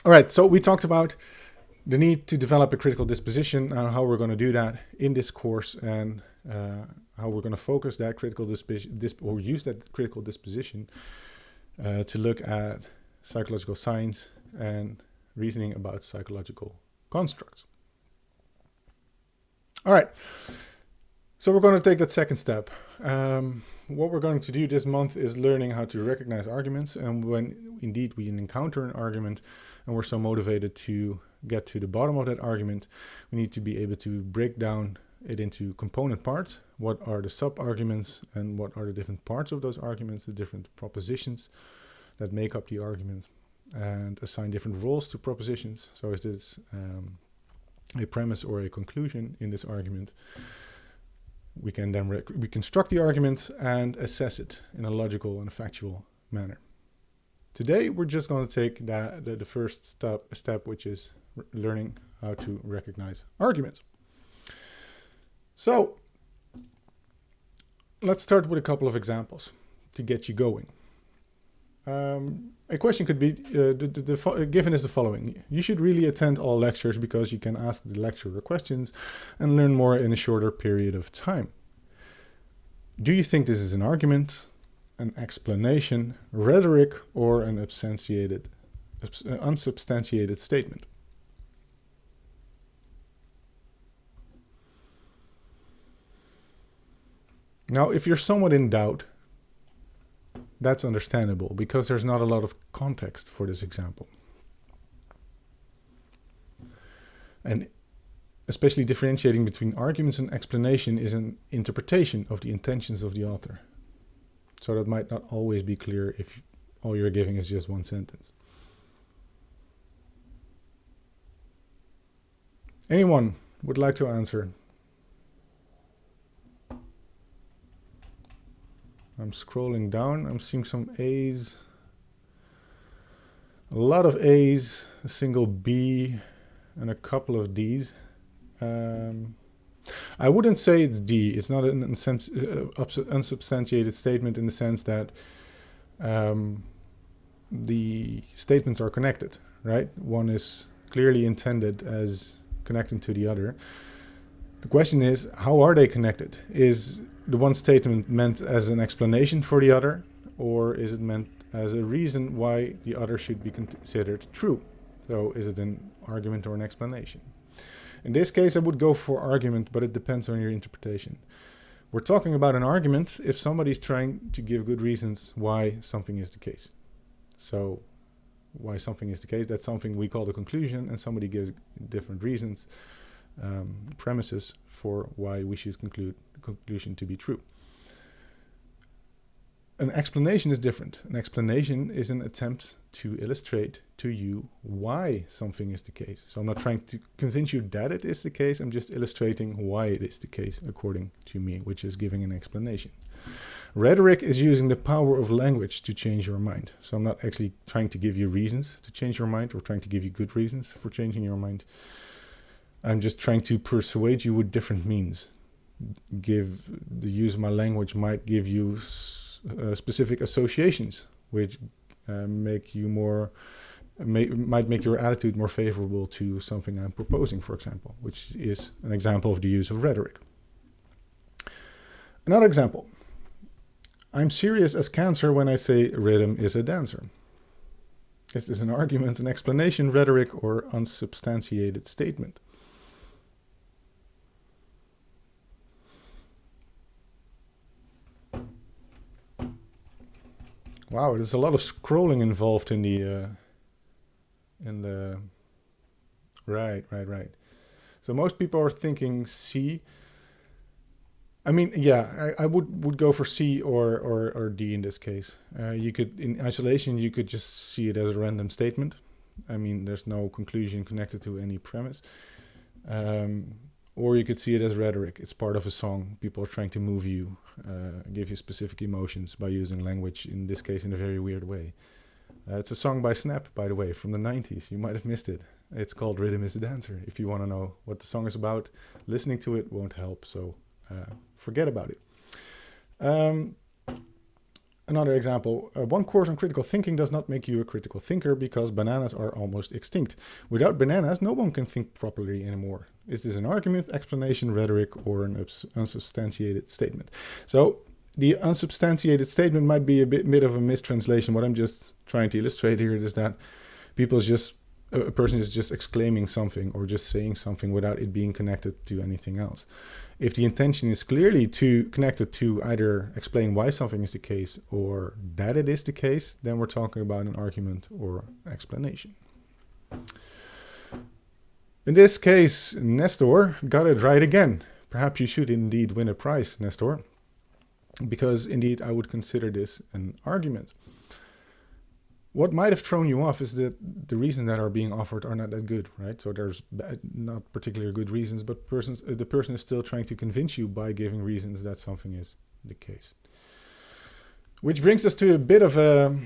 All right, so we talked about the need to develop a critical disposition and how we're going to do that in this course, and how we're going to focus that critical disposition, or use that critical disposition to look at psychological science and reasoning about psychological constructs. All right, so we're going to take that second step. What we're going to do this month is learning how to recognize arguments, and when indeed we encounter an argument and we're so motivated to get to the bottom of that argument, we need to be able to break down it into component parts. What are the sub-arguments and what are the different parts of those arguments, the different propositions that make up the argument, and assign different roles to propositions. So is this a premise or a conclusion in this argument? We can then reconstruct the argument and assess it in a logical and factual manner. Today, we're just going to take the first step, which is learning how to recognize arguments. So, let's start with a couple of examples to get you going. A question could be, given is the following. You should really attend all lectures because you can ask the lecturer questions and learn more in a shorter period of time. Do you think this is an argument, an explanation, rhetoric, or an unsubstantiated statement? Now, if you're somewhat in doubt, that's understandable because there's not a lot of context for this example. And especially differentiating between arguments and explanation is an interpretation of the intentions of the author. So that might not always be clear if all you're giving is just one sentence. Anyone would like to answer? I'm scrolling down. I'm seeing some A's. A lot of A's, a single B, and a couple of D's. I wouldn't say it's D. It's not an unsubstantiated statement in the sense that the statements are connected, right? One is clearly intended as connecting to the other. The question is, how are they connected? Is the one statement meant as an explanation for the other, or is it meant as a reason why the other should be considered true? So is it an argument or an explanation? In this case, I would go for argument, but it depends on your interpretation. We're talking about an argument if somebody's trying to give good reasons why something is the case. So why something is the case, that's something we call the conclusion, and somebody gives different reasons, premises for why we should conclude the conclusion to be true. An explanation is different. An explanation is an attempt to illustrate to you why something is the case. So I'm not trying to convince you that it is the case, I'm just illustrating why it is the case according to me, which is giving an explanation. Rhetoric is using the power of language to change your mind. So I'm not actually trying to give you reasons to change your mind or trying to give you good reasons for changing your mind. I'm just trying to persuade you with different means. The use of my language might give you specific associations, which might make your attitude more favorable to something I'm proposing, for example, which is an example of the use of rhetoric. Another example. I'm serious as cancer when I say rhythm is a dancer. Is this an argument, an explanation, rhetoric, or unsubstantiated statement? Wow, there's a lot of scrolling involved in the right. So most people are thinking C. I mean, yeah, I would go for C or D in this case. You could, in isolation, you could just see it as a random statement. I mean, there's no conclusion connected to any premise. Or you could see it as rhetoric. It's part of a song. People are trying to move you, give you specific emotions by using language, in this case, in a very weird way. It's a song by Snap, by the way, from the 90s. You might have missed it. It's called Rhythm is a Dancer. If you want to know what the song is about, listening to it won't help, so forget about it. Another example, one course on critical thinking does not make you a critical thinker because bananas are almost extinct. Without bananas, no one can think properly anymore. Is this an argument, explanation, rhetoric, or an unsubstantiated statement? So the unsubstantiated statement might be a bit of a mistranslation. What I'm just trying to illustrate here is that a person is just exclaiming something or just saying something without it being connected to anything else. If the intention is clearly connected to either explain why something is the case or that it is the case, then we're talking about an argument or explanation. In this case, Nestor got it right again. Perhaps you should indeed win a prize, Nestor, because indeed I would consider this an argument. What might have thrown you off is that the reasons that are being offered are not that good, right? So there's not particularly good reasons, but the person is still trying to convince you by giving reasons that something is the case. Which brings us to a bit of a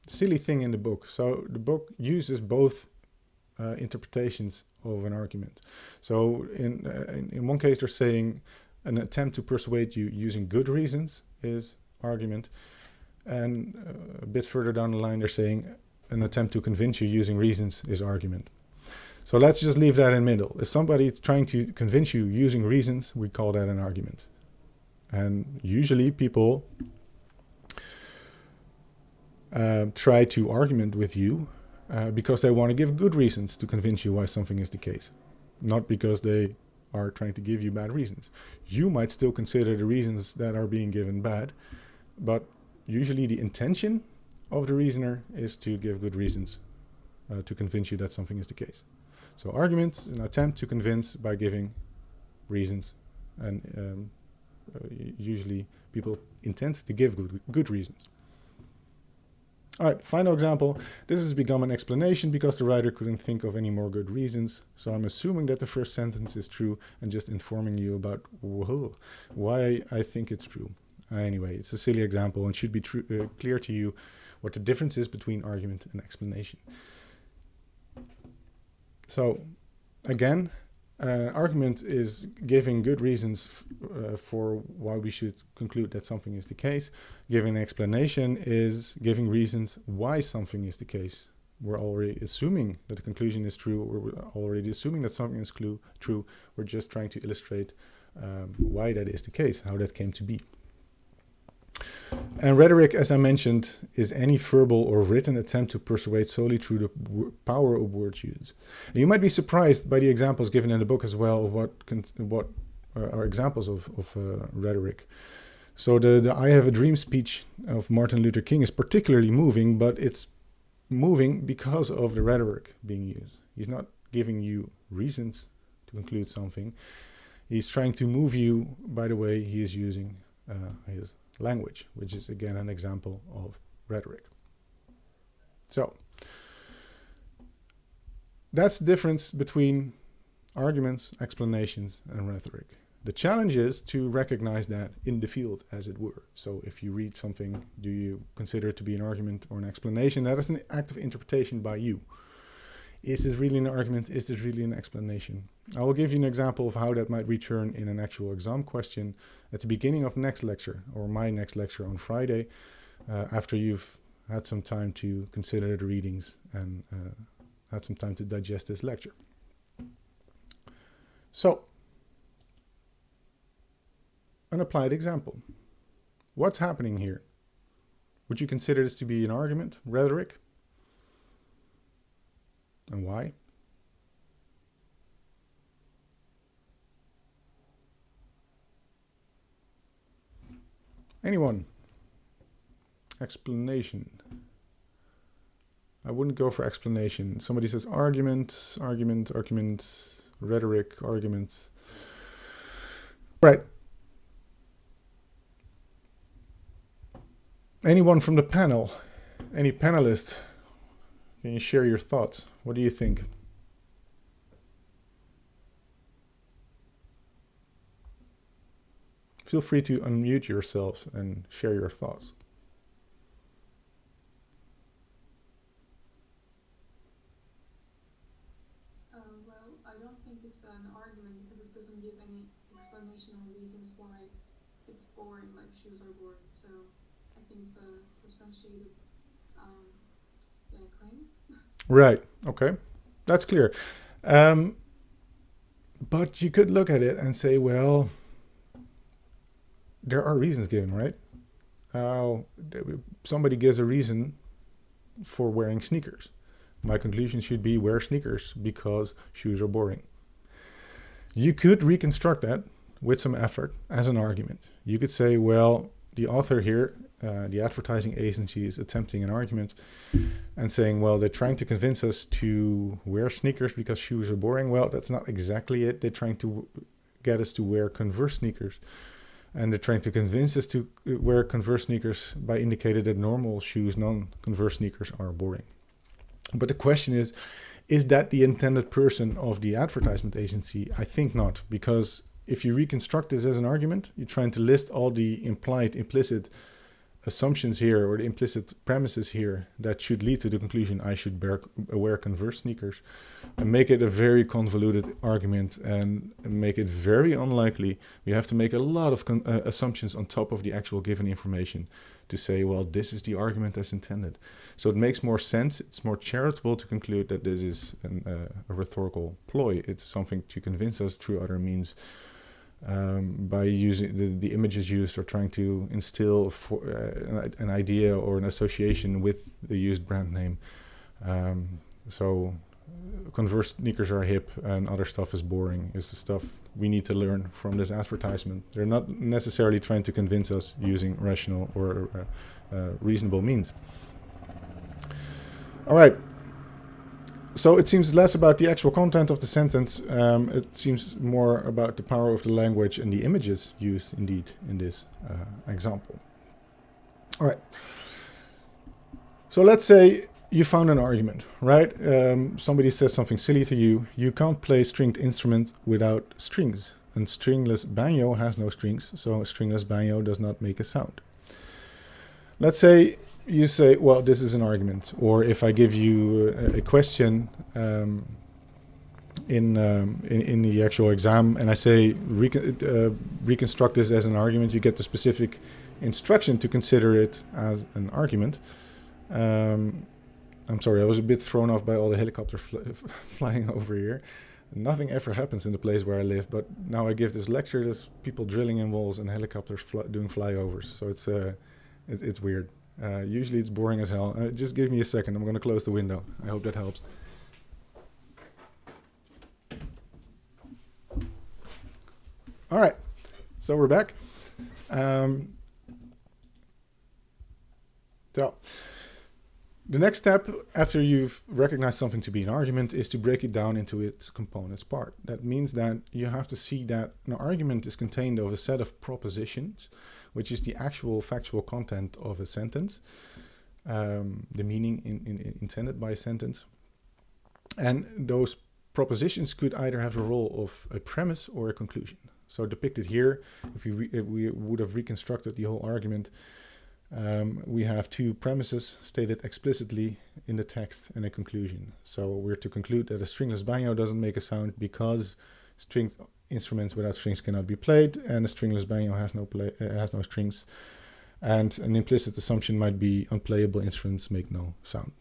silly thing in the book. So the book uses both interpretations of an argument. So in one case, they're saying an attempt to persuade you using good reasons is argument. And a bit further down the line, they're saying an attempt to convince you using reasons is argument. So let's just leave that in the middle. If somebody trying to convince you using reasons, we call that an argument. And usually people try to argument with you because they want to give good reasons to convince you why something is the case, not because they are trying to give you bad reasons. You might still consider the reasons that are being given bad, but usually the intention of the reasoner is to give good reasons to convince you that something is the case. So argument is an attempt to convince by giving reasons, and usually people intend to give good reasons. All right, final example. This has become an explanation because the writer couldn't think of any more good reasons. So I'm assuming that the first sentence is true and just informing you about why I think it's true. Anyway, it's a silly example and should be clear to you what the difference is between argument and explanation. So, again, argument is giving good reasons for why we should conclude that something is the case. Giving an explanation is giving reasons why something is the case. We're already assuming that the conclusion is true, or we're already assuming that something is true. We're just trying to illustrate why that is the case, how that came to be. And rhetoric, as I mentioned, is any verbal or written attempt to persuade solely through the power of word use. And you might be surprised by the examples given in the book as well of what are examples of rhetoric. So the I Have a Dream speech of Martin Luther King is particularly moving, but it's moving because of the rhetoric being used. He's not giving you reasons to conclude something. He's trying to move you by the way he is using his language, which is again an example of rhetoric. So that's the difference between arguments, explanations, and rhetoric. The challenge is to recognize that in the field, as it were. So if you read something, do you consider it to be an argument or an explanation? That is an act of interpretation by you. Is this really an argument? Is this really an explanation? I will give you an example of how that might return in an actual exam question at the beginning of next lecture, or my next lecture on Friday, after you've had some time to consider the readings and had some time to digest this lecture. So, an applied example. What's happening here? Would you consider this to be an argument, rhetoric? And why? Anyone? Explanation. I wouldn't go for explanation. Somebody says argument, rhetoric, arguments. Right. Anyone from the panel? Any panelist? Can you share your thoughts? What do you think? Feel free to unmute yourselves and share your thoughts. Well, I don't think it's an argument because it doesn't give any explanation or reasons why it's boring, like shoes are boring. So I think it's a substantiated claim. Right. Okay. That's clear. Um, but you could look at it and say, well, there are reasons given, right? Somebody gives a reason for wearing sneakers. My conclusion should be wear sneakers because shoes are boring. You could reconstruct that with some effort as an argument. You could say, well, the author here, the advertising agency, is attempting an argument and saying, well, they're trying to convince us to wear sneakers because shoes are boring. Well, that's not exactly it. They're trying to get us to wear Converse sneakers. And they're trying to convince us to wear Converse sneakers by indicating that normal shoes, non-Converse sneakers, are boring. But the question is that the intended person of the advertisement agency? I think not, because if you reconstruct this as an argument, you're trying to list all the implied, implicit assumptions here, or the implicit premises here that should lead to the conclusion I should wear Converse sneakers, and make it a very convoluted argument and make it very unlikely. You have to make a lot of assumptions on top of the actual given information to say, well, this is the argument as intended. So it makes more sense. It's more charitable to conclude that this is a rhetorical ploy. It's something to convince us through other means. By using the images used or trying to instill an idea or an association with the used brand name. So Converse sneakers are hip and other stuff is boring is the stuff we need to learn from this advertisement. They're not necessarily trying to convince us using rational or reasonable means. All right. So it seems less about the actual content of the sentence. It seems more about the power of the language and the images used, indeed, in this example. All right. So let's say you found an argument, right? Somebody says something silly to you. You can't play stringed instrument without strings. And stringless banjo has no strings, so stringless banjo does not make a sound. Let's say you say, well, this is an argument. Or if I give you a question in the actual exam and I say reconstruct this as an argument, you get the specific instruction to consider it as an argument. I'm sorry, I was a bit thrown off by all the helicopters flying over here. Nothing ever happens in the place where I live, but now I give this lecture, there's people drilling in walls and helicopters doing flyovers. So it's weird. Usually it's boring as hell. Just give me a second. I'm going to close the window. I hope that helps. All right. So we're back. So the next step after you've recognized something to be an argument is to break it down into its components part. That means that you have to see that an argument is contained of a set of propositions, which is the actual factual content of a sentence, the meaning intended by a sentence. And those propositions could either have the role of a premise or a conclusion. So depicted here, if we would have reconstructed the whole argument, we have two premises stated explicitly in the text and a conclusion. So we're to conclude that a stringless banjo doesn't make a sound because string instruments without strings cannot be played, and a stringless banjo has no strings. And an implicit assumption might be unplayable instruments make no sound.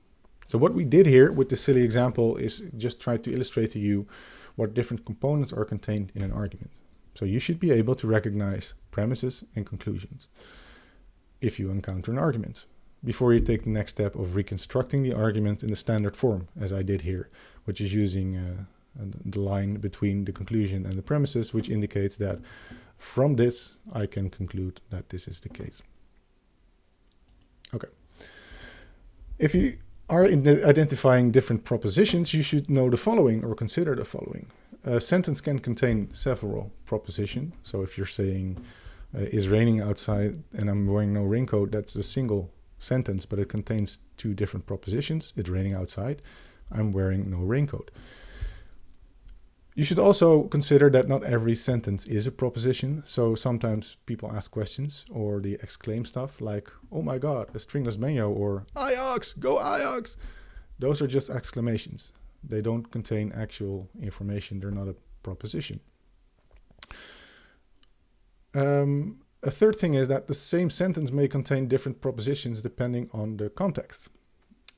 So what we did here with this silly example is just try to illustrate to you what different components are contained in an argument. So you should be able to recognize premises and conclusions if you encounter an argument, before you take the next step of reconstructing the argument in the standard form, as I did here, which is using the line between the conclusion and the premises, which indicates that from this, I can conclude that this is the case. Okay. If you are identifying different propositions, you should know the following or consider the following. A sentence can contain several propositions. So if you're saying, it's raining outside and I'm wearing no raincoat, that's a single sentence, but it contains two different propositions. It's raining outside, I'm wearing no raincoat. You should also consider that not every sentence is a proposition. So sometimes people ask questions or they exclaim stuff like, oh my God, a stringless banjo, or Ajax, go Ajax. Those are just exclamations. They don't contain actual information. They're not a proposition. A A third thing is that the same sentence may contain different propositions depending on the context.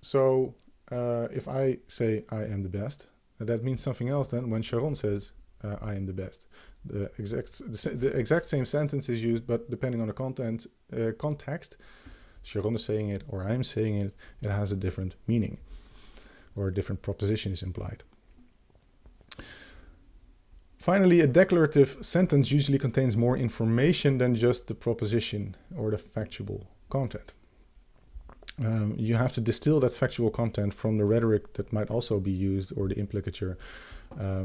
So if I say I am the best, that means something else than when Sharon says I am the best. The exact same sentence is used, but depending on the context, Sharon is saying it or I am saying it, it has a different meaning or a different proposition is implied. Finally, a declarative sentence usually contains more information than just the proposition or the factual content. You have to distill that factual content from the rhetoric that might also be used or the implicature.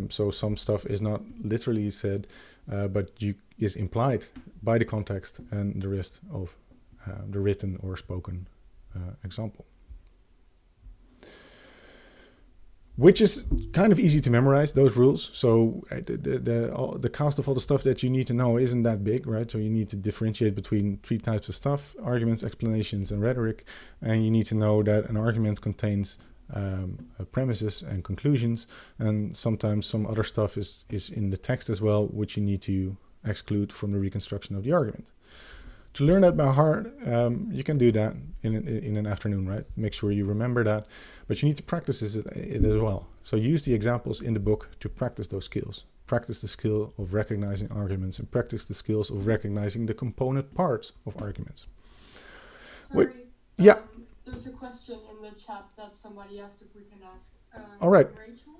So some stuff is not literally said, but is implied by the context and the rest of the written or spoken example. Which is kind of easy to memorize, those rules. So the cast of all the stuff that you need to know isn't that big, right? So you need to differentiate between three types of stuff: arguments, explanations, and rhetoric. And you need to know that an argument contains premises and conclusions. And sometimes some other stuff is in the text as well, which you need to exclude from the reconstruction of the argument. To learn that by heart, you can do that in an afternoon, right? Make sure you remember that, but you need to practice it as well. So use the examples in the book to practice those skills. Practice the skill of recognizing arguments and practice the skills of recognizing the component parts of arguments. Sorry. Yeah. There's a question in the chat that somebody asked if we can ask. All right. Rachel?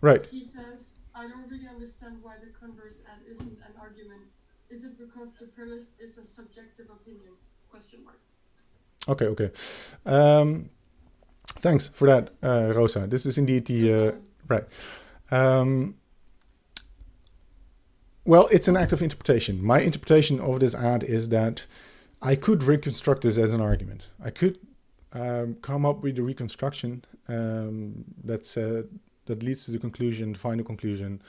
Right. He says, I don't really understand why the converse and isn't an argument. Is it because the premise is a subjective opinion? Question mark. Okay. Thanks for that, Rosa. This is indeed the right. Well, it's an act of interpretation. My interpretation of this ad is that I could reconstruct this as an argument. I could come up with a reconstruction that leads to the conclusion, final conclusion.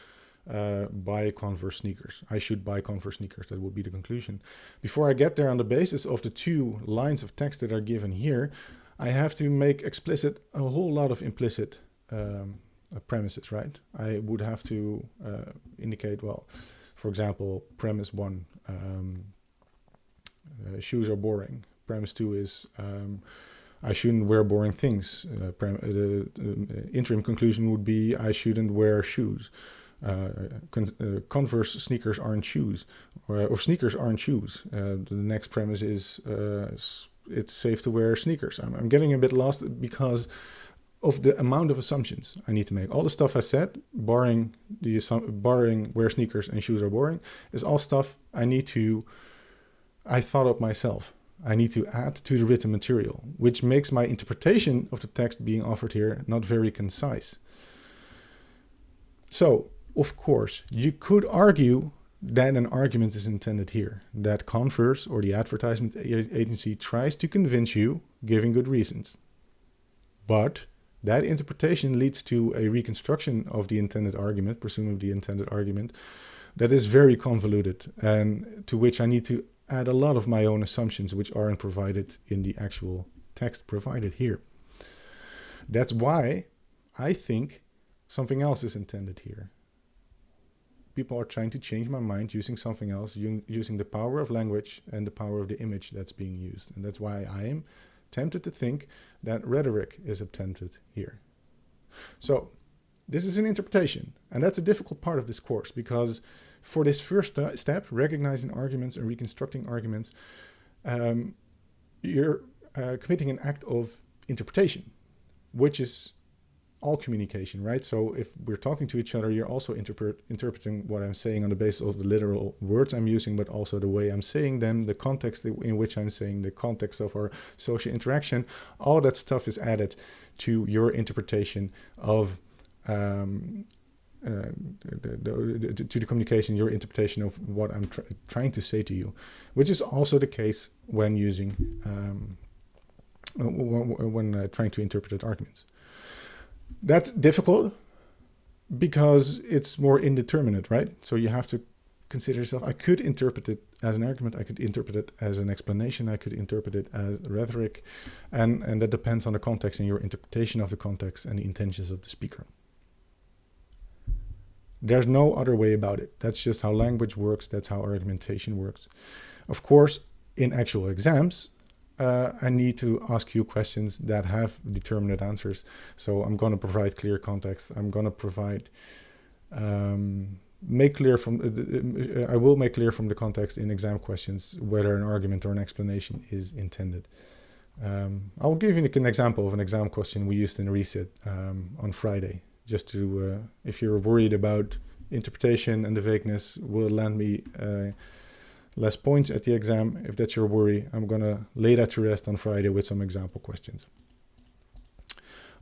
Buy Converse sneakers. I should buy Converse sneakers. That would be the conclusion. Before I get there, on the basis of the two lines of text that are given here, I have to make explicit a whole lot of implicit premises, right? I would have to indicate, well, for example, premise 1, shoes are boring. Premise 2 is I shouldn't wear boring things. The interim conclusion would be I shouldn't wear shoes. Converse sneakers aren't shoes, or sneakers aren't shoes. The next premise is it's safe to wear sneakers. I'm getting a bit lost because of the amount of assumptions I need to make. All the stuff I said, barring wear sneakers and shoes are boring, is all stuff I thought up myself. I need to add to the written material, which makes my interpretation of the text being offered here not very concise. So, of course, you could argue that an argument is intended here, that Converse or the advertisement agency tries to convince you, giving good reasons. But that interpretation leads to a reconstruction of the intended argument, presumably intended argument, that is very convoluted and to which I need to add a lot of my own assumptions which aren't provided in the actual text provided here. That's why I think something else is intended here. People are trying to change my mind using something else, using the power of language and the power of the image that's being used. And that's why I am tempted to think that rhetoric is attempted here. So this is an interpretation, and that's a difficult part of this course, because for this first step, recognizing arguments and reconstructing arguments, you're committing an act of interpretation, which is all communication, right? So if we're talking to each other, you're also interpreting what I'm saying on the basis of the literal words I'm using, but also the way I'm saying them, the context in which I'm saying, the context of our social interaction. All that stuff is added to your interpretation of to the communication, your interpretation of what I'm trying to say to you, which is also the case when using when trying to interpret arguments. That's difficult because it's more indeterminate, right? So you have to consider yourself. I could interpret it as an argument. I could interpret it as an explanation. I could interpret it as rhetoric. And that depends on the context and your interpretation of the context and the intentions of the speaker. There's no other way about it. That's just how language works. That's how argumentation works. Of course, in actual exams, I need to ask you questions that have determinate answers. So I'm going to provide clear context. I'm going to provide make clear from I will make clear from the context in exam questions whether an argument or an explanation is intended. I'll give you an example of an exam question we used in reset on Friday, just to if you're worried about interpretation and the vagueness will land me less points at the exam. If that's your worry, I'm gonna lay that to rest on Friday with some example questions.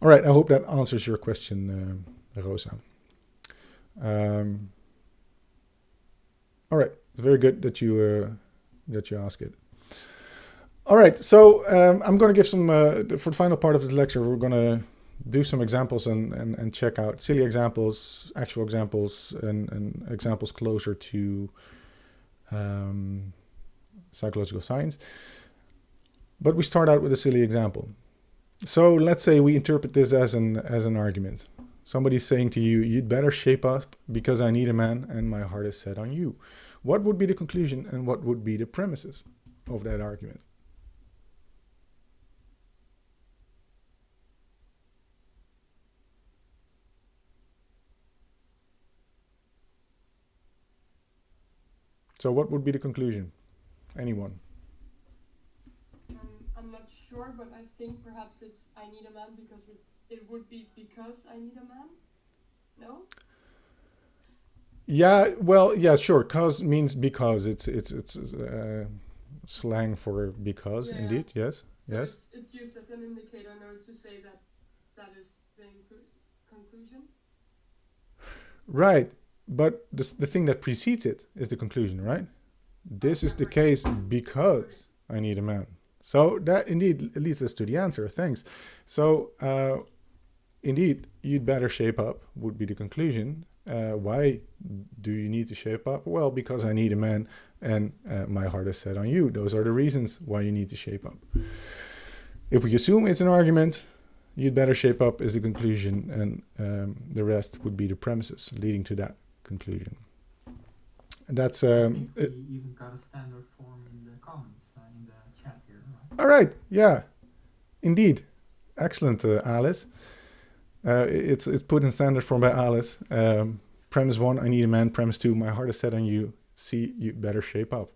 All right, I hope that answers your question, Rosa. All right, it's very good that you ask it. All right, so I'm going to give some for the final part of the lecture. We're going to do some examples and check out silly examples, actual examples, and examples closer to psychological science. But we start out with a silly example. So let's say we interpret this as an argument. Somebody's saying to you, "You'd better shape up because I need a man and my heart is set on you." What would be the conclusion and what would be the premises of that argument? So what would be the conclusion? Anyone? I'm not sure, but I think perhaps it's I need a man because it would be because I need a man. No? Yeah, well, yeah, sure. Cause means because. It's slang for because. Yeah. Indeed. Yes. So yes. It's used as an indicator in order to say that is the conclusion. Right, but the thing that precedes it is the conclusion, right? This is the case because I need a man. So that indeed leads us to the answer. Thanks. So indeed, you'd better shape up would be the conclusion. Why do you need to shape up? Well, because I need a man and my heart is set on you. Those are the reasons why you need to shape up. If we assume it's an argument, you'd better shape up is the conclusion, and the rest would be the premises leading to that conclusion. And that's... we even got a standard form in the comments, in the chat here. Right? All right, yeah, indeed. Excellent, Alice. It's put in standard form by Alice. Premise 1, I need a man. Premise 2, my heart is set on you. C, you better shape up.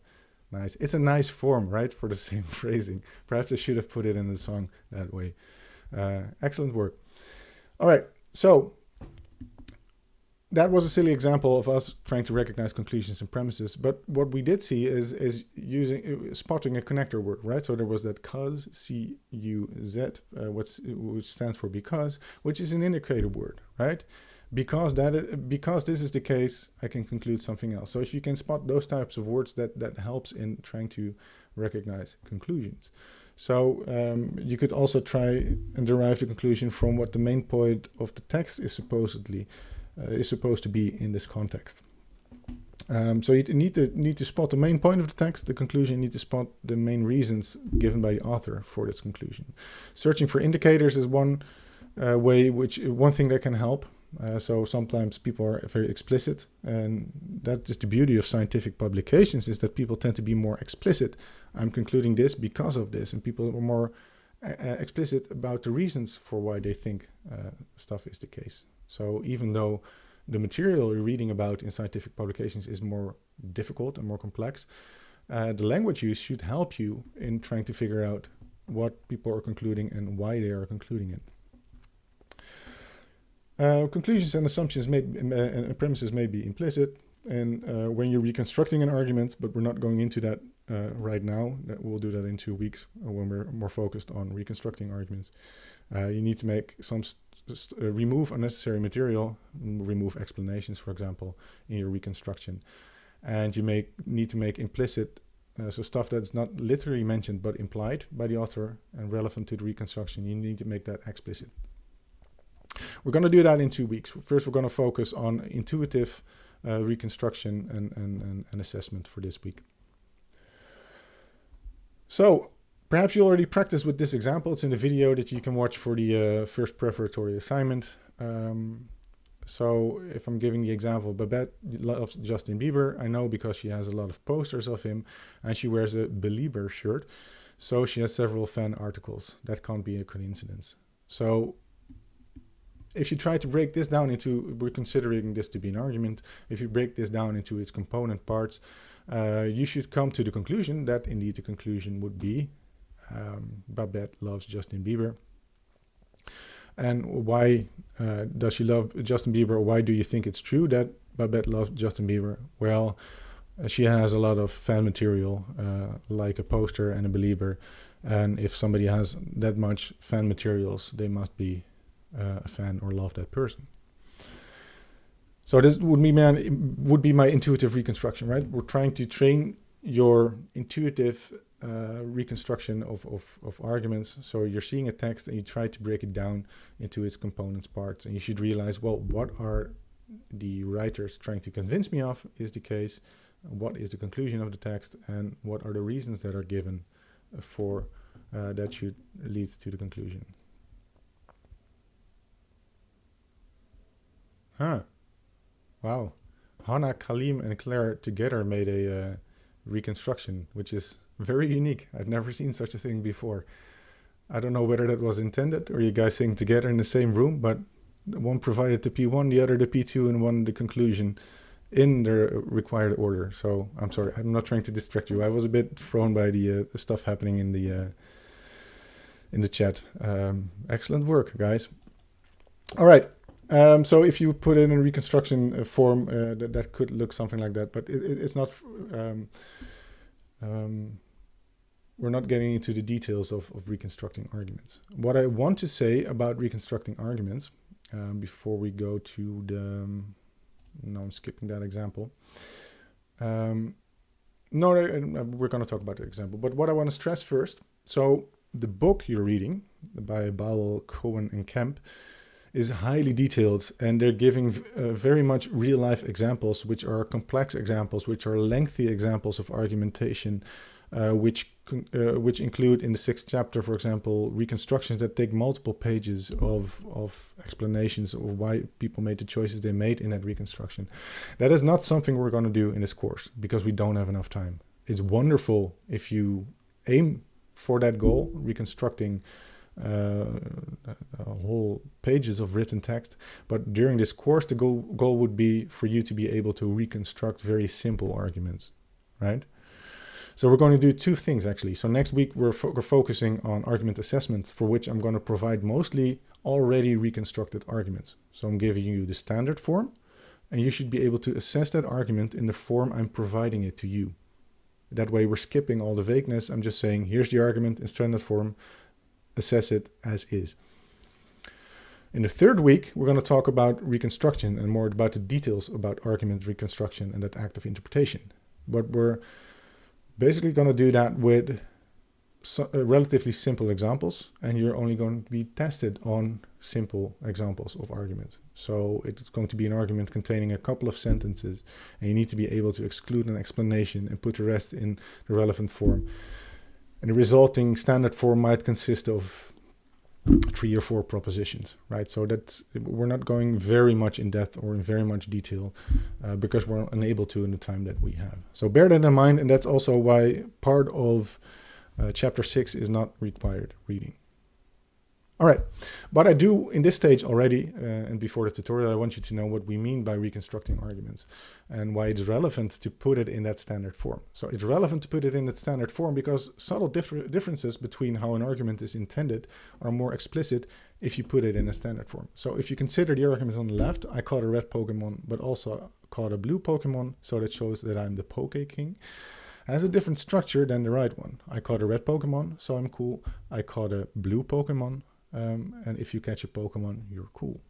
Nice. It's a nice form, right, for the same phrasing. Perhaps I should have put it in the song that way. Excellent work. All right, so that was a silly example of us trying to recognize conclusions and premises. But what we did see is spotting a connector word, right? So there was that cuz, C-U-Z, which stands for because, which is an indicator word, right? Because this is the case, I can conclude something else. So if you can spot those types of words, that helps in trying to recognize conclusions. So you could also try and derive the conclusion from what the main point of the text is supposed to be in this context. So you need to spot the main point of the text, the conclusion. You need to spot the main reasons given by the author for this conclusion. Searching for indicators is one one thing that can help. So sometimes people are very explicit, and that is the beauty of scientific publications, is that people tend to be more explicit. I'm concluding this because of this, and people are more explicit about the reasons for why they think stuff is the case. So even though the material you're reading about in scientific publications is more difficult and more complex, the language use should help you in trying to figure out what people are concluding and why they are concluding it. Conclusions and assumptions and premises may be implicit, and when you're reconstructing an argument, but we're not going into that right now. We'll do that in 2 weeks when we're more focused on reconstructing arguments. You need to make remove unnecessary material, remove explanations, for example, in your reconstruction, and you need to make implicit, so stuff that's not literally mentioned but implied by the author and relevant to the reconstruction. You need to make that explicit. We're going to do that in 2 weeks. First, we're going to focus on intuitive reconstruction and assessment for this week. So perhaps you already practiced with this example. It's in the video that you can watch for the first preparatory assignment. So if I'm giving the example, Babette loves Justin Bieber, I know because she has a lot of posters of him and she wears a Belieber shirt. So she has several fan articles. That can't be a coincidence. So if you try to break this down into, we're considering this to be an argument, if you break this down into its component parts, you should come to the conclusion that indeed the conclusion would be Babette loves Justin Bieber. And why does she love Justin Bieber? Why do you think it's true that Babette loves Justin Bieber? Well, she has a lot of fan material, like a poster and a Belieber. And if somebody has that much fan materials, they must be a fan or love that person. So this would be my intuitive reconstruction, right? We're trying to train your intuitive reconstruction of arguments. So you're seeing a text and you try to break it down into its components parts, and you should realize, well, what are the writers trying to convince me of is the case, what is the conclusion of the text, and what are the reasons that are given for that should lead to the conclusion. Wow. Hannah, Kalim, and Claire together made a reconstruction, which is very unique. I've never seen such a thing before. I don't know whether that was intended or you guys sing together in the same room, but one provided the P1, the other the P2, and one the conclusion in the required order. So I'm sorry, I'm not trying to distract you. I was a bit thrown by the stuff happening in the chat. Excellent work, guys. All right. So if you put it in a reconstruction form, that could look something like that, but it's not. We're not getting into the details of reconstructing arguments. What I want to say about reconstructing arguments, before we go to the, no, I'm skipping that example. No, we're going to talk about the example, but what I want to stress first, so the book you're reading by Bowell, Cohen, and Kemp is highly detailed, and they're giving very much real-life examples, which are complex examples, which are lengthy examples of argumentation, which include in the 6th chapter, for example, reconstructions that take multiple pages of explanations of why people made the choices they made in that reconstruction. That is not something we're going to do in this course because we don't have enough time. It's wonderful if you aim for that goal, reconstructing whole pages of written text, but during this course the goal would be for you to be able to reconstruct very simple arguments, right? So we're going to do two things actually. So next week we're focusing on argument assessment, for which I'm going to provide mostly already reconstructed arguments. So I'm giving you the standard form, and you should be able to assess that argument in the form I'm providing it to you. That way we're skipping all the vagueness. I'm just saying, here's the argument in standard form, assess it as is. In the 3rd week, we're going to talk about reconstruction and more about the details about argument reconstruction and that act of interpretation. But we're basically going to do that with relatively simple examples, and you're only going to be tested on simple examples of arguments. So it's going to be an argument containing a couple of sentences, and you need to be able to exclude an explanation and put the rest in the relevant form. And the resulting standard form might consist of 3 or 4 propositions, right? So we're not going very much in depth or in very much detail because we're unable to in the time that we have. So bear that in mind, and that's also why part of chapter 6 is not required reading. All right, but I do in this stage already, and before the tutorial, I want you to know what we mean by reconstructing arguments and why it's relevant to put it in that standard form. So it's relevant to put it in that standard form because subtle differences between how an argument is intended are more explicit if you put it in a standard form. So if you consider the argument on the left, I caught a red Pokemon, but also caught a blue Pokemon, so that shows that I'm the Poke King. Has a different structure than the right one. I caught a red Pokemon, so I'm cool. I caught a blue Pokemon, and if you catch a Pokemon, you're cool.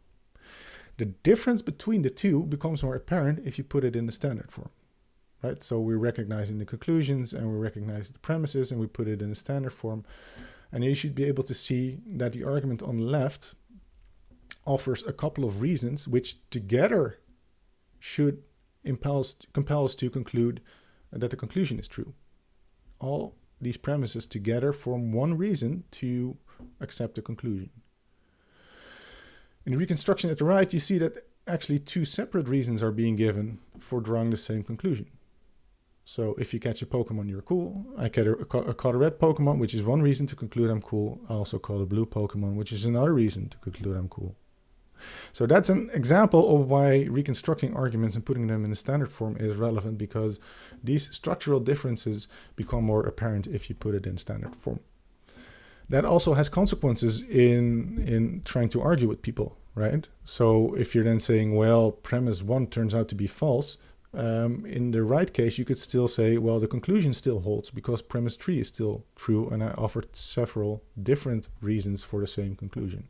The difference between the two becomes more apparent if you put it in the standard form, right? So we're recognizing the conclusions and we recognize the premises and we put it in the standard form. And you should be able to see that the argument on the left offers a couple of reasons which together should compel us to conclude that the conclusion is true. All these premises together form one reason to accept the conclusion. In the reconstruction at the right, you see that actually two separate reasons are being given for drawing the same conclusion. So if you catch a Pokemon, you're cool. I caught a red Pokemon, which is one reason to conclude I'm cool. I also caught a blue Pokemon, which is another reason to conclude I'm cool. So that's an example of why reconstructing arguments and putting them in the standard form is relevant, because these structural differences become more apparent if you put it in standard form. That also has consequences in trying to argue with people, right? So if you're then saying, well, premise 1 turns out to be false, in the right case, you could still say, well, the conclusion still holds because premise 3 is still true, and I offered several different reasons for the same conclusion.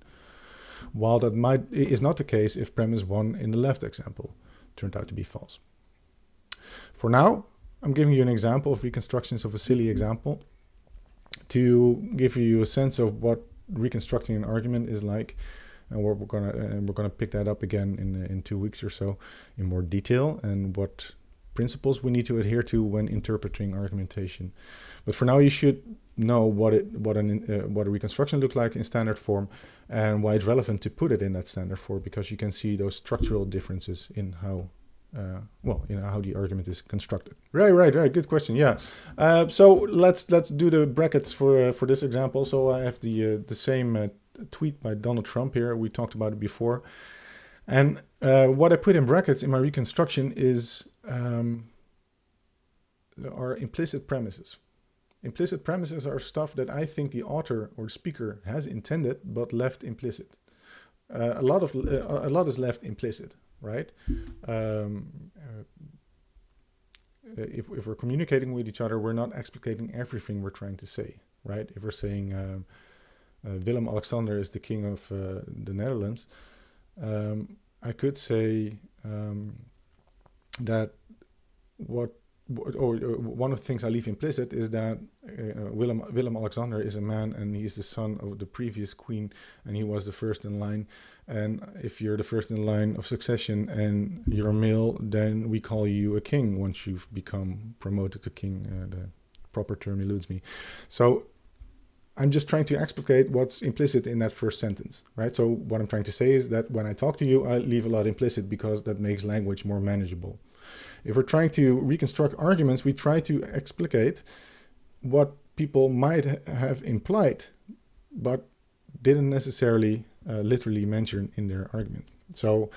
While that is not the case if premise 1 in the left example turned out to be false. For now, I'm giving you an example of reconstructions of a silly example to give you a sense of what reconstructing an argument is like. And we're gonna pick that up again in 2 weeks or so in more detail, and what principles we need to adhere to when interpreting argumentation. But for now, you should know what a reconstruction looks like in standard form, and why it's relevant to put it in that standard form, because you can see those structural differences in how how the argument is constructed. Right. Good question. Yeah. So let's do the brackets for this example. So I have the same tweet by Donald Trump here. We talked about it before, and what I put in brackets in my reconstruction is are implicit premises. Implicit premises are stuff that I think the author or speaker has intended but left implicit. A lot is left implicit, right? If we're communicating with each other, we're not explicating everything we're trying to say, right? If we're saying Willem-Alexander is the king of the Netherlands, I could say that one of the things I leave implicit is that Willem-Alexander is a man, and he is the son of the previous queen, and he was the first in line. And if you're the first in line of succession and you're a male, then we call you a king once you've become promoted to king. The proper term eludes me. So I'm just trying to explicate what's implicit in that first sentence, right? So what I'm trying to say is that when I talk to you, I leave a lot implicit because that makes language more manageable. If we're trying to reconstruct arguments, we try to explicate what people might have implied, but didn't necessarily literally mention in their argument. So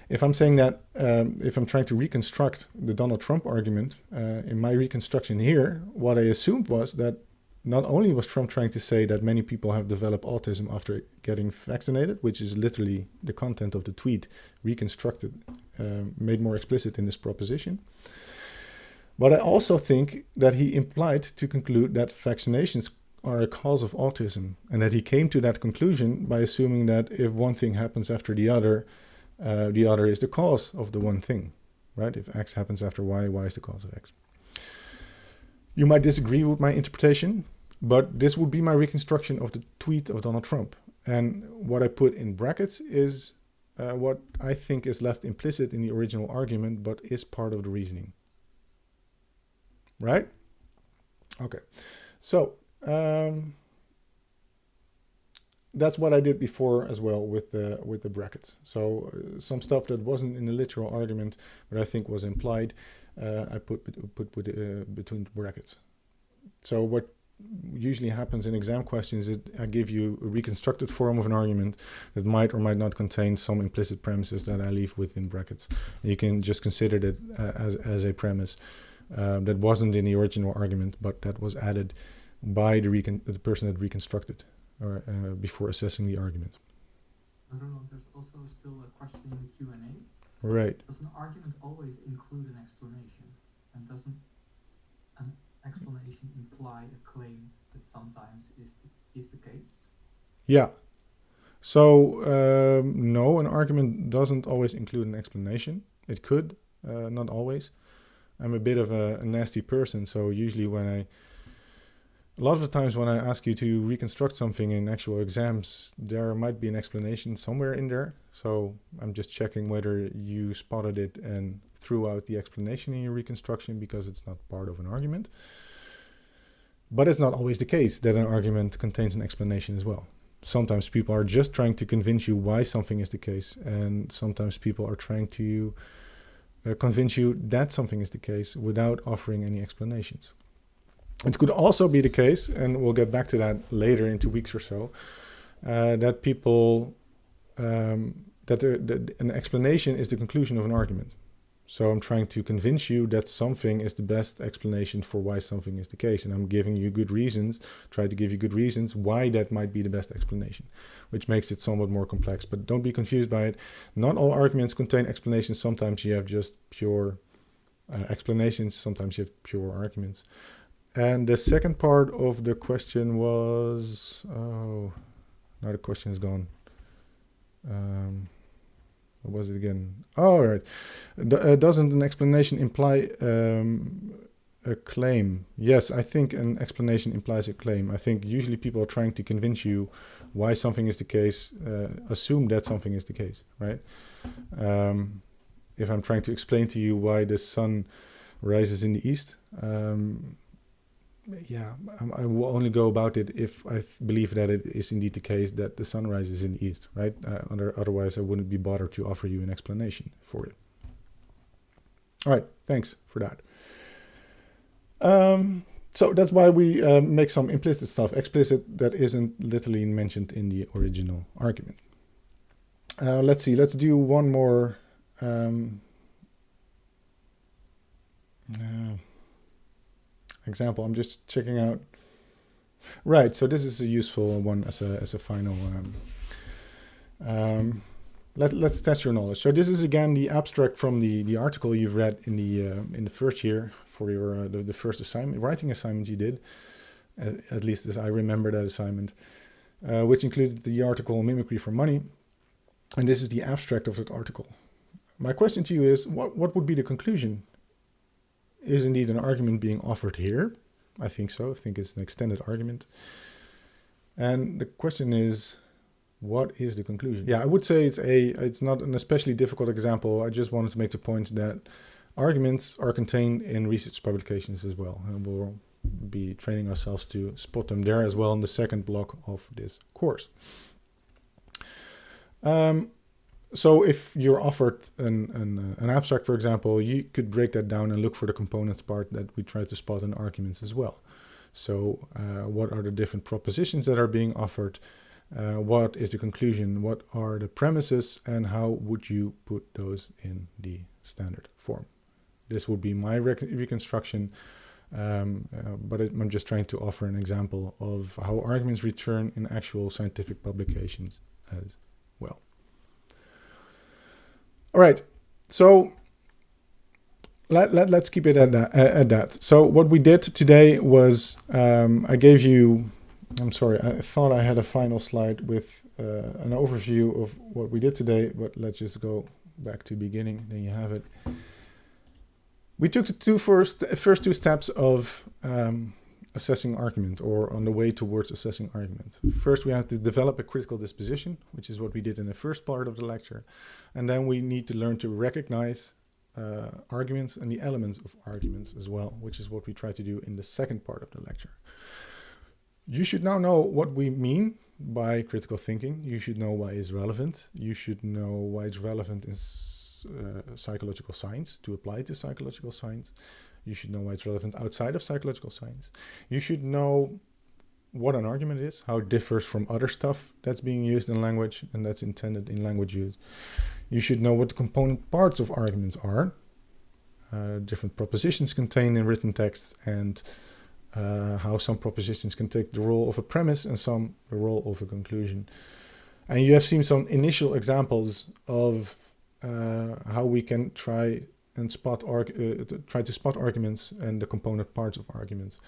if I'm saying that, if I'm trying to reconstruct the Donald Trump argument, in my reconstruction here, what I assumed was that not only was Trump trying to say that many people have developed autism after getting vaccinated, which is literally the content of the tweet reconstructed, made more explicit in this proposition, but I also think that he implied to conclude that vaccinations are a cause of autism, and that he came to that conclusion by assuming that if one thing happens after the other is the cause of the one thing, right? If X happens after Y, Y is the cause of X. You might disagree with my interpretation, but this would be my reconstruction of the tweet of Donald Trump. And what I put in brackets is what I think is left implicit in the original argument, but is part of the reasoning. Right? Okay. So that's what I did before as well with the brackets. So some stuff that wasn't in the literal argument, but I think was implied, I put between brackets. So what usually happens in exam questions is I give you a reconstructed form of an argument that might or might not contain some implicit premises that I leave within brackets. You can just consider that as a premise that wasn't in the original argument, but that was added by the person that reconstructed or before assessing the argument. I don't know, there's also still a question in the Q&A. Right. Does an argument always include an explanation? And doesn't an explanation imply a claim that sometimes is the case? Yeah. So no, an argument doesn't always include an explanation. It could, not always. I'm a bit of a nasty person, so usually a lot of the times when I ask you to reconstruct something in actual exams, there might be an explanation somewhere in there. So I'm just checking whether you spotted it and threw out the explanation in your reconstruction because it's not part of an argument. But it's not always the case that an argument contains an explanation as well. Sometimes people are just trying to convince you why something is the case, and sometimes people are trying to convince you that something is the case without offering any explanations. It could also be the case, and we'll get back to that later in 2 weeks or so, that people, that an explanation is the conclusion of an argument. So I'm trying to convince you that something is the best explanation for why something is the case. And I'm giving you good reasons, try to give you good reasons why that might be the best explanation, which makes it somewhat more complex. But don't be confused by it. Not all arguments contain explanations. Sometimes you have just pure explanations. Sometimes you have pure arguments. And the second part of the question was, oh, now the question is gone. What was it again? Oh, right. Doesn't an explanation imply a claim? Yes, I think an explanation implies a claim. I think usually people are trying to convince you why something is the case, assume that something is the case, right? If I'm trying to explain to you why the sun rises in the east, I will only go about it if I believe that it is indeed the case that the sun rises in the east, right? Otherwise, I wouldn't be bothered to offer you an explanation for it. All right, thanks for that. So that's why we make some implicit stuff explicit that isn't literally mentioned in the original argument. Let's see, let's do one more example. I'm just checking out. Right, so this is a useful one as a final. Let's test your knowledge. So this is again the abstract from the article you've read in the first year for your the first writing assignment you did. At least as I remember that assignment, which included the article Mimicry for Money, and this is the abstract of that article. My question to you is, what would be the conclusion? Is indeed an argument being offered here? I think so. I think it's an extended argument. And the question is, what is the conclusion? Yeah, I would say it's not an especially difficult example. I just wanted to make the point that arguments are contained in research publications as well. And we'll be training ourselves to spot them there as well in the second block of this course. So if you're offered an abstract, for example, you could break that down and look for the component part that we try to spot in arguments as well. So what are the different propositions that are being offered? What is the conclusion? What are the premises? And how would you put those in the standard form? This would be my reconstruction, but I'm just trying to offer an example of how arguments return in actual scientific publications as well. All right, so let's keep it at that. So what we did today was I gave you, I'm sorry, I thought I had a final slide with an overview of what we did today, but let's just go back to the beginning, then you have it. We took the first two steps of assessing argument, or on the way towards assessing argument. First, we have to develop a critical disposition, which is what we did in the first part of the lecture. And then we need to learn to recognize arguments and the elements of arguments as well, which is what we try to do in the second part of the lecture. You should now know what we mean by critical thinking. You should know why it's relevant. You should know why it's relevant in psychological science, to apply to psychological science. You should know why it's relevant outside of psychological science. You should know what an argument is, how it differs from other stuff that's being used in language and that's intended in language use. You should know what the component parts of arguments are, different propositions contained in written text, and how some propositions can take the role of a premise and some the role of a conclusion. And you have seen some initial examples of how we can try to spot arguments and the component parts of arguments,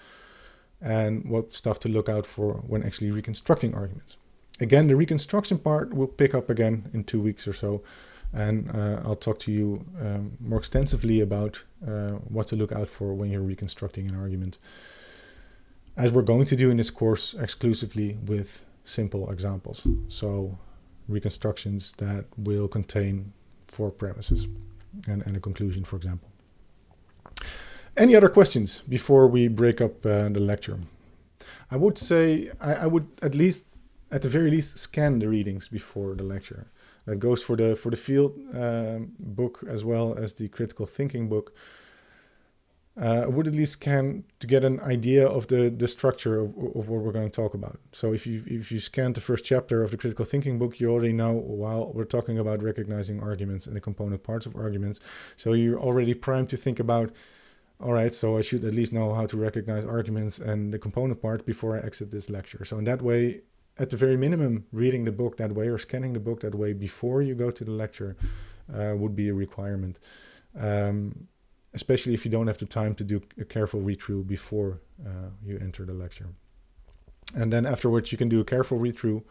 and what stuff to look out for when actually reconstructing arguments. Again, the reconstruction part will pick up again in 2 weeks or so, and I'll talk to you more extensively about what to look out for when you're reconstructing an argument, as we're going to do in this course exclusively with simple examples. So reconstructions that will contain 4 premises and a conclusion, for example. Any other questions before we break up the lecture? I would say I would at least at the very least, scan the readings before the lecture. That goes for the field book as well as the critical thinking book. I would at least scan to get an idea of the structure of what we're going to talk about. So if you scanned the first chapter of the critical thinking book, you already know, while we're talking about recognizing arguments and the component parts of arguments. So you're already primed to think about, all right, so I should at least know how to recognize arguments and the component part before I exit this lecture. So in that way, at the very minimum, reading the book that way or scanning the book that way before you go to the lecture would be a requirement. Especially if you don't have the time to do a careful read-through before you enter the lecture. And then afterwards, you can do a careful read-through,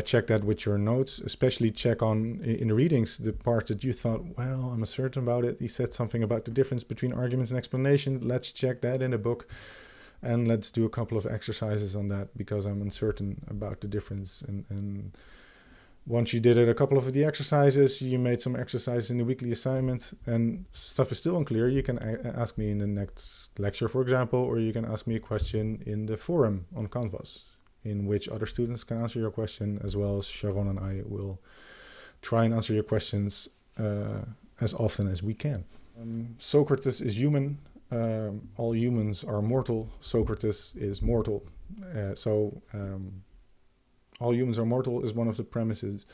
check that with your notes, especially check on, in the readings, the parts that you thought, well, I'm uncertain about it. He said something about the difference between arguments and explanation. Let's check that in the book. And let's do a couple of exercises on that because I'm uncertain about the difference. And once you did it, a couple of the exercises, you made some exercises in the weekly assignment and stuff is still unclear, you can ask me in the next lecture, for example, or you can ask me a question in the forum on Canvas, in which other students can answer your question, as well as Sharon and I will try and answer your questions as often as we can. Socrates is human. All humans are mortal. Socrates is mortal. All humans are mortal is one of the premises.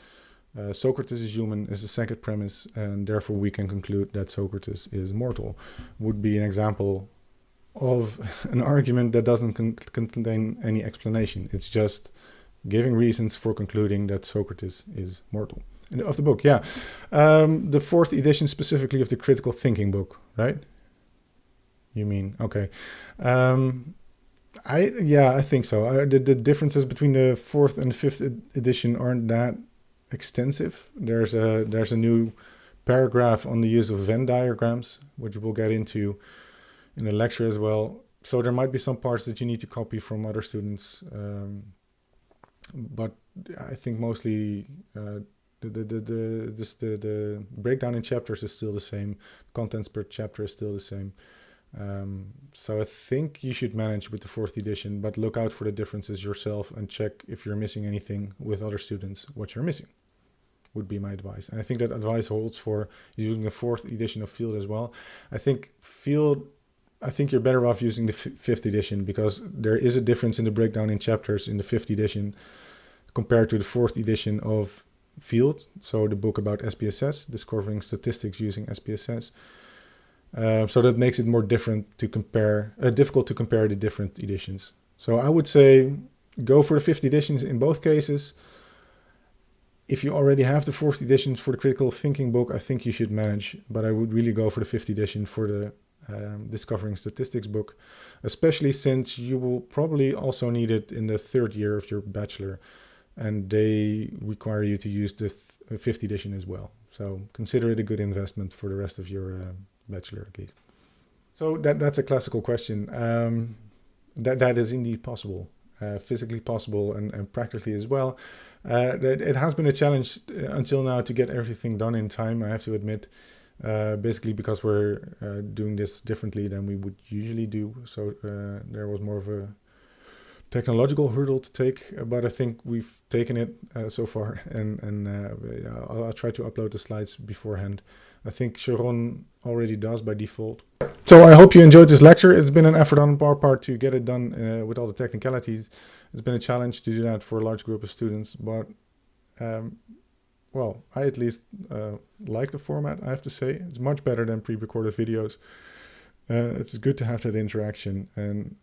Socrates is human is the second premise, and therefore we can conclude that Socrates is mortal. Would be an example of an argument that doesn't contain any explanation. It's just giving reasons for concluding that Socrates is mortal. Of the book, yeah. The fourth edition specifically of the critical thinking book, right? You mean, okay. I think so. The differences between the fourth and the fifth edition aren't that extensive. There's a new paragraph on the use of Venn diagrams, which we'll get into in the lecture as well. So there might be some parts that you need to copy from other students, but I think mostly the breakdown in chapters is still the same. Contents per chapter is still the same. So I think you should manage with the fourth edition, but look out for the differences yourself and check if you're missing anything with other students, what you're missing would be my advice. And I think that advice holds for using the fourth edition of Field as well. I think you're better off using the fifth edition because there is a difference in the breakdown in chapters in the fifth edition compared to the fourth edition of Field. So the book about SPSS, discovering statistics using SPSS. So that makes it more difficult to compare the different editions. So I would say go for the fifth editions in both cases. If you already have the fourth editions for the critical thinking book, I think you should manage. But I would really go for the fifth edition for the discovering statistics book, especially since you will probably also need it in the third year of your bachelor, and they require you to use the fifth edition as well. So consider it a good investment for the rest of your bachelor at least. So that's a classical question. That is indeed possible, physically possible and practically as well. It has been a challenge until now to get everything done in time, I have to admit, basically because we're doing this differently than we would usually do. So there was more of a technological hurdle to take, but I think we've taken it so far, and I'll try to upload the slides beforehand. I think Sharon already does by default. So I hope you enjoyed this lecture. It's been an effort on our part to get it done with all the technicalities. It's been a challenge to do that for a large group of students, but well, I at least like the format, I have to say. It's much better than pre-recorded videos. It's good to have that interaction, and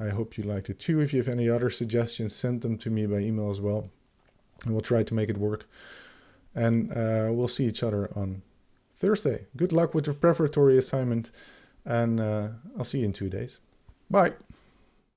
I hope you liked it too. If you have any other suggestions, send them to me by email as well, and we'll try to make it work. And we'll see each other on Thursday. Good luck with the preparatory assignment, and I'll see you in 2 days. Bye.